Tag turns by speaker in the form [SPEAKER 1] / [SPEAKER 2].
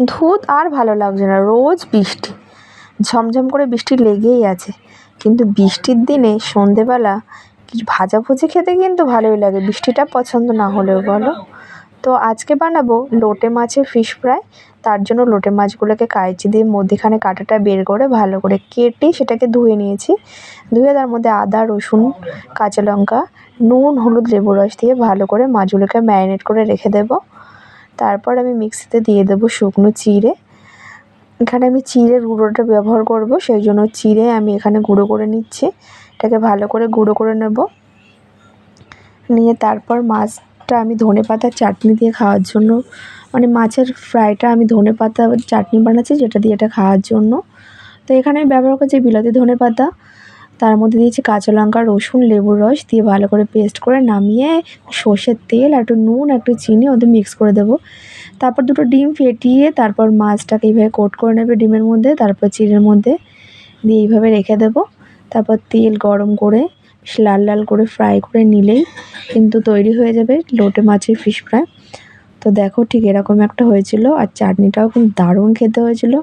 [SPEAKER 1] ধুত আর ভালো লাগছে না, রোজ বৃষ্টি, ঝমঝম করে বৃষ্টি লেগেই আছে। কিন্তু বৃষ্টির দিনে সন্ধেবেলা কিছু ভাজাভুজি খেতে কিন্তু ভালোই লাগে, বৃষ্টিটা পছন্দ না হলেও বলো। তো আজকে বানাবো লোটে মাছের ফিশ ফ্রাই। তার জন্য লোটে মাছগুলোকে কাঁচি দিয়ে মধ্যেখানে কাঁটাটা বের করে ভালো করে কেটে সেটাকে ধুয়ে নিয়েছি। ধুয়ে তার মধ্যে আদা, রসুন, কাঁচা লঙ্কা, নুন, হলুদ, লেবু রস দিয়ে ভালো করে মাছগুলোকে ম্যারিনেট করে রেখে দেবো। তারপর আমি মিক্সিতে দিয়ে দেবো শুকনো চিঁড়ে। এখানে আমি চিঁড়ের গুঁড়োটা ব্যবহার করব, সেই জন্য চিঁড়ে আমি এখানে গুঁড়ো করে নিচ্ছি। এটাকে ভালো করে গুঁড়ো করে নেব। নিয়ে তারপর মাছটা আমি ধনেপাতার চাটনি দিয়ে খাওয়ার জন্য, মানে মাছের ফ্রাইটা আমি ধনেপাতা চাটনি বানাচ্ছি যেটা দিয়ে এটা খাওয়ার জন্য। তো এখানে আমি ব্যবহার করছি বিলাতি ধনেপাতা, তার মধ্যে দিয়েছি কাঁচা লঙ্কা, রসুন, লেবুর রস দিয়ে ভালো করে পেস্ট করে নামিয়ে সর্ষের তেল, একটু নুন, একটু চিনি ওদের মিক্স করে দেবো। তারপর দুটো ডিম ফেটিয়ে তারপর মাছটাকে এইভাবে কোট করে নেবে ডিমের মধ্যে, তারপর চিড়ের মধ্যে দিয়ে এইভাবে রেখে দেবো। তারপর তেল গরম করে লাল লাল করে ফ্রাই করে নিলেই কিন্তু তৈরি হয়ে যাবে লোটে মাছের ফিশ ফ্রাই। তো দেখো ঠিক এরকম একটা হয়েছিল, আর চাটনিটাও খুব দারুণ খেতে হয়েছিল।